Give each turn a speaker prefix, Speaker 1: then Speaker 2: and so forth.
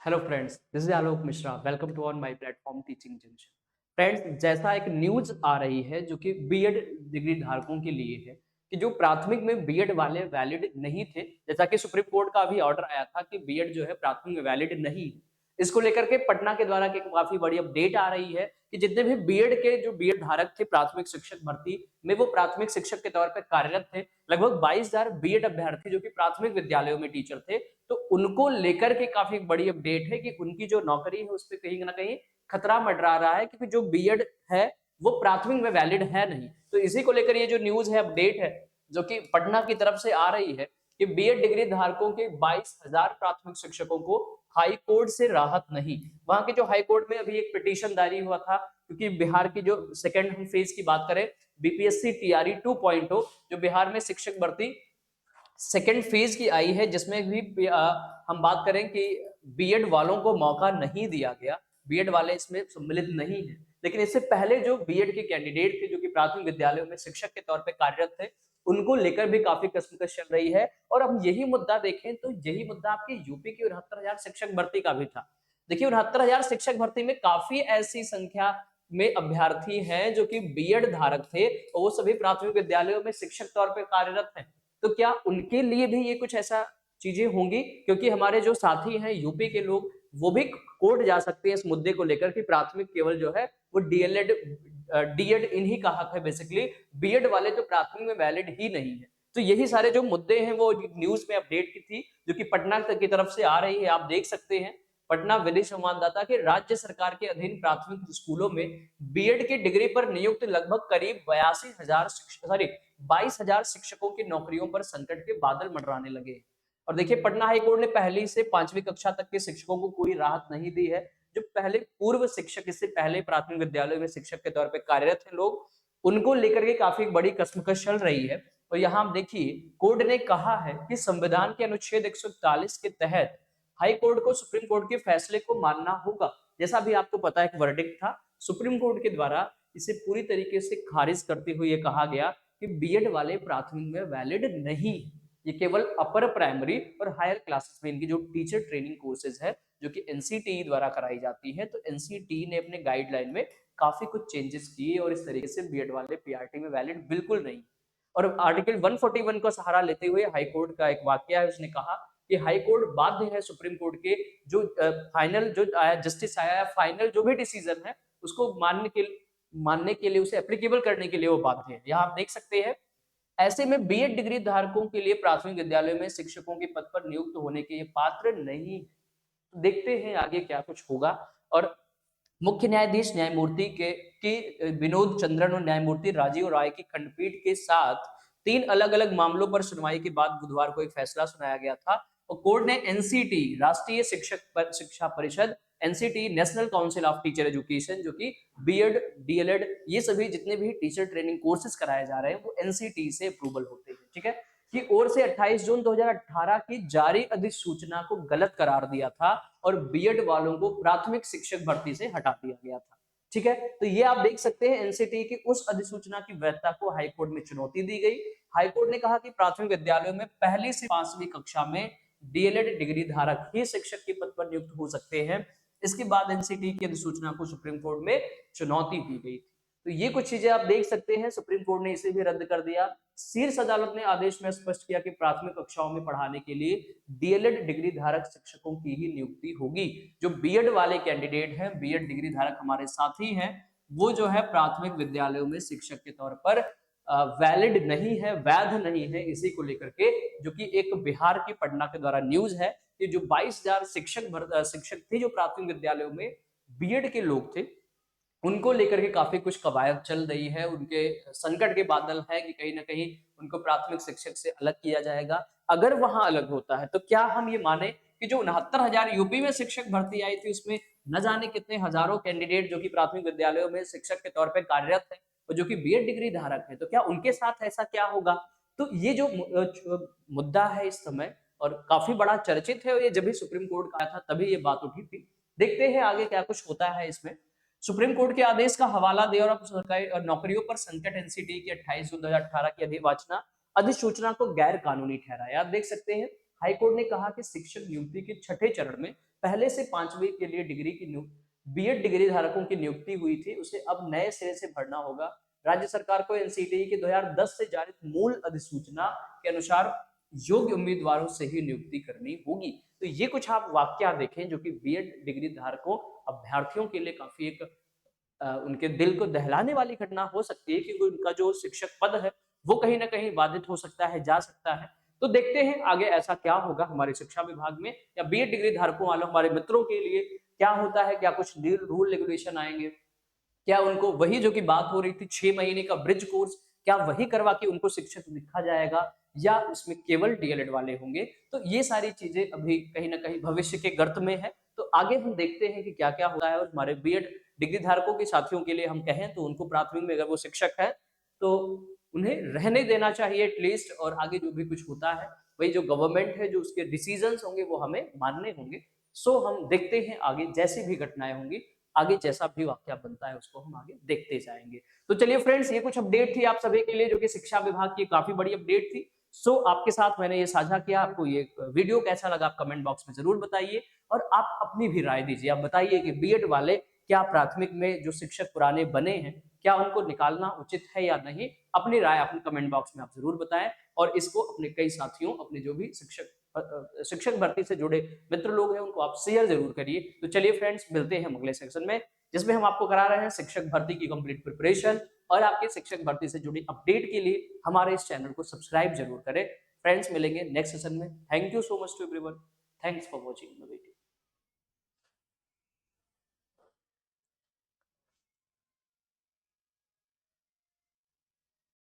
Speaker 1: Hello friends, this is Alok Mishra. Welcome to on my platform teaching junction. Friends, जैसा एक news आ रही है जो कि बीएड डिग्री धारकों के लिए है कि जो प्राथमिक में बीएड वाले वैलिड नहीं थे, जैसा कि सुप्रीम कोर्ट का अभी ऑर्डर आया था कि बीएड जो है प्राथमिक में वैलिड नहीं। इसको लेकर के पटना के द्वारा की काफी बड़ी अपडेट आ रही है कि जितने भी बीएड के जो बीएड धारक थे प्राथमिक शिक्षक भर्ती में, वो प्राथमिक शिक्षक के तौर पर कार्यरत थे। लगभग 22,000 बीएड अभ्यर्थी जो कि प्राथमिक विद्यालयों में टीचर थे, तो उनको लेकर के काफी बड़ी अपडेट है कि उनकी जो नौकरी है उस पर कहीं ना कहीं खतरा मंडरा रहा है, क्योंकि जो बीएड है वो प्राथमिक में वैलिड है नहीं। तो इसी को लेकर ये जो न्यूज है, अपडेट है जो कि पटना की तरफ से आ रही है कि बीएड डिग्री धारकों के 22,000 प्राथमिक शिक्षकों को हाई कोर्ट से राहत नहीं। वहां के जो हाई कोर्ट में अभी एक पिटीशन दायर हुआ था, क्योंकि बिहार की जो सेकेंड हम फेज की बात करें, बीपीएससी टीआरई 2.0 जो बिहार में शिक्षक भर्ती सेकेंड फेज की आई है, जिसमें भी हम बात करें कि बीएड वालों को मौका नहीं दिया गया, बीएड वाले इसमें सम्मिलित नहीं है। लेकिन इससे पहले जो बीएड के कैंडिडेट थे जो कि प्राथमिक विद्यालयों में शिक्षक के तौर पर कार्यरत थे, उनको लेकर भी काफी कश्मकश चल रही है। और अब यही मुद्दा देखें तो यही मुद्दा आपके यूपी की 69,000 शिक्षक भर्ती का भी था। देखिए, 69,000 शिक्षक भर्ती में काफी ऐसी संख्या में अभ्यर्थी हैं जो कि बीएड धारक थे और वो सभी प्राथमिक विद्यालयों में शिक्षक तौर पर कार्यरत हैं। तो क्या उनके लिए भी ये कुछ ऐसा चीजें होंगी? क्योंकि हमारे जो साथी हैं यूपी के लोग, वो भी कोर्ट जा सकते हैं इस मुद्दे को लेकर कि प्राथमिक केवल जो है वो डीएलएड डीएड इन्हीं का हक है, बेसिकली बीएड वाले तो प्राथमिक में वैलिड ही नहीं है। तो यही सारे जो मुद्दे हैं वो न्यूज में अपडेट की थी जो कि पटना की तरफ से आ रही है। आप देख सकते हैं पटना विधि संवाददाता के राज्य सरकार के अधीन प्राथमिक स्कूलों में बीएड की डिग्री पर नियुक्त लगभग करीब 22,000 शिक्षकों की नौकरियों पर संकट के बादल मंडराने लगे। और देखिए, पटना हाई कोर्ट ने पहली से 5वीं कक्षा तक के शिक्षकों को कोई राहत नहीं दी है। जो पहले पूर्व शिक्षक, इससे पहले प्राथमिक विद्यालयों में शिक्षक के तौर पर कार्यरत हैं लोग, उनको लेकर के काफी बड़ी कश्मकश चल रही है। और यहाँ आप देखिए, कोर्ट ने कहा है कि संविधान के अनुच्छेद 141 के तहत हाई कोर्ट को सुप्रीम कोर्ट के फैसले को मानना होगा। जैसा भी आपको पता है, एक वर्डिक्ट था सुप्रीम कोर्ट के द्वारा, इसे पूरी तरीके से खारिज करते हुए ये कहा गया कि बीएड वाले प्राथमिक में वैलिड नहीं, ये केवल अपर प्राइमरी और हायर क्लासेस में इनकी जो टीचर ट्रेनिंग कोर्सेज है जो कि एनसीटीई द्वारा कराई जाती है, तो एनसीटीई ने अपने गाइडलाइन में काफी कुछ चेंजेस किए और इस तरीके से बीएड वाले पीआरटी में वैलिड बिल्कुल नहीं। और आर्टिकल 141 का सहारा लेते हुए हाई कोर्ट का एक वाक्य है, उसने कहा कि हाई कोर्ट बाध्य है सुप्रीम कोर्ट के जो फाइनल जो आया जस्टिस आया, फाइनल जो भी डिसीजन है उसको मानने के लिए उसे एप्लीकेबल करने के लिए वो बाध्य है। यहाँ आप देख सकते हैं, ऐसे में बीएड डिग्री धारकों के लिए प्राथमिक विद्यालयों में शिक्षकों के पद पर नियुक्त होने के ये पात्र नहीं। तो देखते हैं आगे क्या कुछ होगा। और मुख्य न्यायाधीश न्यायमूर्ति के विनोद चंद्रन और न्यायमूर्ति राजीव राय की खंडपीठ के साथ 3 अलग-अलग मामलों पर सुनवाई के बाद बुधवार को एक फैसला सुनाया गया था और कोर्ट ने एनसीटी, राष्ट्रीय शिक्षा परिषद, NCT national council of teacher education, जो कि बीएड डीएलएड ये सभी जितने भी टीचर ट्रेनिंग कोर्सेज कराए जा रहे हैं वो एनसीटी से अप्रूवल होते हैं, ठीक है, की ओर से 28 जून 2018 की जारी अधिसूचना को गलत करार दिया था और बीएड वालों को प्राथमिक शिक्षक भर्ती से हटा दिया गया था। ठीक है, तो ये आप देख सकते हैं एनसीटी की उस अधिसूचना की वैधता को हाईकोर्ट में चुनौती दी गई। हाईकोर्ट ने कहा कि प्राथमिक विद्यालयों में पहली से 5वीं कक्षा में डीएलएड डिग्री धारक ही शिक्षक के पद पर नियुक्त हो सकते हैं। इसके बाद एनसीटी की अधिसूचना को सुप्रीम कोर्ट में चुनौती दी गई। तो ये कुछ चीजें आप देख सकते हैं, सुप्रीम कोर्ट ने इसे भी रद्द कर दिया। शीर्ष अदालत ने आदेश में स्पष्ट किया कि प्राथमिक कक्षाओं में पढ़ाने के लिए डीएलएड डिग्री धारक शिक्षकों की ही नियुक्ति होगी। जो बीएड वाले कैंडिडेट हैं, बीएड डिग्री धारक हमारे साथी हैं, वो जो है प्राथमिक विद्यालयों में शिक्षक के तौर पर वैलिड नहीं है, वैध नहीं है। इसी को लेकर के जो कि एक बिहार की पटना के द्वारा न्यूज है कि जो 22,000 शिक्षक थे जो प्राथमिक विद्यालयों में बीएड के लोग थे, उनको लेकर के काफी कुछ कवायद चल रही है। उनके संकट के बादल है कि कहीं ना कहीं उनको प्राथमिक शिक्षक से अलग किया जाएगा। अगर वहां अलग होता है तो क्या हम ये माने कि जो 69,000 यूपी में शिक्षक भर्ती आई थी उसमें न जाने कितने हजारों कैंडिडेट जो कि प्राथमिक विद्यालयों में शिक्षक के तौर पर कार्यरत है और जो कि बीएड डिग्री धारक है, तो क्या उनके साथ ऐसा क्या होगा? तो ये जो मुद्दा है इस समय और काफी बड़ा चर्चित है, और ये जब भी सुप्रीम कोर्ट का आया था तभी ये बात उठी थी। देखते हैं आगे क्या कुछ होता है इसमें। सुप्रीम कोर्ट के आदेश का हवाला दे और अब सरकारी नौकरियों पर संकट एनसीटी की 28 जून 2018 की अधिसूचना को गैर कानूनी ठहराया। आप देख सकते हैं हाईकोर्ट ने कहा कि शिक्षक नियुक्ति के छठे चरण में पहले से 5वीं के लिए डिग्री की बीएड डिग्री धारकों की नियुक्ति हुई थी, उसे अब नए सिरे से भरना होगा। राज्य सरकार को एनसीटीई की 2010 से जारी मूल अधिसूचना के अनुसार योग्य उम्मीदवारों से ही नियुक्ति करनी होगी। तो ये कुछ आप वाक्य देखें जो कि बीएड डिग्री धारकों अभ्यर्थियों के लिए काफी एक उनके दिल को दहलाने वाली घटना हो सकती है, क्योंकि उनका जो शिक्षक पद है वो कहीं ना कहीं बाधित हो सकता है, जा सकता है। तो देखते हैं आगे ऐसा क्या होगा हमारे शिक्षा विभाग में, या बीएड डिग्री धारकों वालों हमारे मित्रों के लिए क्या होता है, क्या कुछ रूल रेगुलेशन आएंगे, क्या उनको वही जो कि बात हो रही थी 6 महीने का ब्रिज कोर्स, क्या वही करवा के उनको शिक्षक लिखा जाएगा, या उसमें केवल डीएलएड वाले होंगे। तो ये सारी चीजें अभी कहीं ना कहीं भविष्य के गर्त में है। तो आगे हम देखते हैं कि क्या क्या होता है। और हमारे बीएड डिग्री धारकों के साथियों के लिए हम कहें तो उनको प्राथमिक में अगर वो शिक्षक है तो उन्हें रहने देना चाहिए एटलीस्ट, और आगे जो भी कुछ होता है वही जो गवर्नमेंट है जो उसके डिसीजंस होंगे वो हमें मानने होंगे। सो हम देखते हैं आगे जैसी भी घटनाएं होंगी, आगे जैसा भी वाक्य बनता है उसको हम आगे देखते जाएंगे। तो चलिए फ्रेंड्स, ये कुछ अपडेट थी आप सभी के लिए जो कि शिक्षा विभाग की काफी बड़ी अपडेट थी। सो आपके साथ मैंने ये साझा किया। आपको ये वीडियो कैसा लगा आप कमेंट बॉक्स में जरूर बताइए, और आप अपनी भी राय दीजिए। आप बताइए कि बीएड वाले क्या प्राथमिक में जो शिक्षक पुराने बने हैं क्या उनको निकालना उचित है या नहीं। अपनी राय अपने कमेंट बॉक्स में आप जरूर बताएं, और इसको अपने कई साथियों, अपने जो भी शिक्षक भर्ती से जुड़े मित्र लोग हैं उनको आप शेयर जरूर करिए। तो चलिए फ्रेंड्स, मिलते हैं अगले सेक्शन में जिसमें हम आपको करा रहे हैं शिक्षक भर्ती की कंप्लीट प्रिपरेशन, और आपके शिक्षक भर्ती से जुड़ी अपडेट के लिए हमारे इस चैनल को सब्सक्राइब जरूर करें। फ्रेंड्स, मिलेंगे नेक्स्ट सेशन में। Thank you so much to everyone. Thanks for watching the video.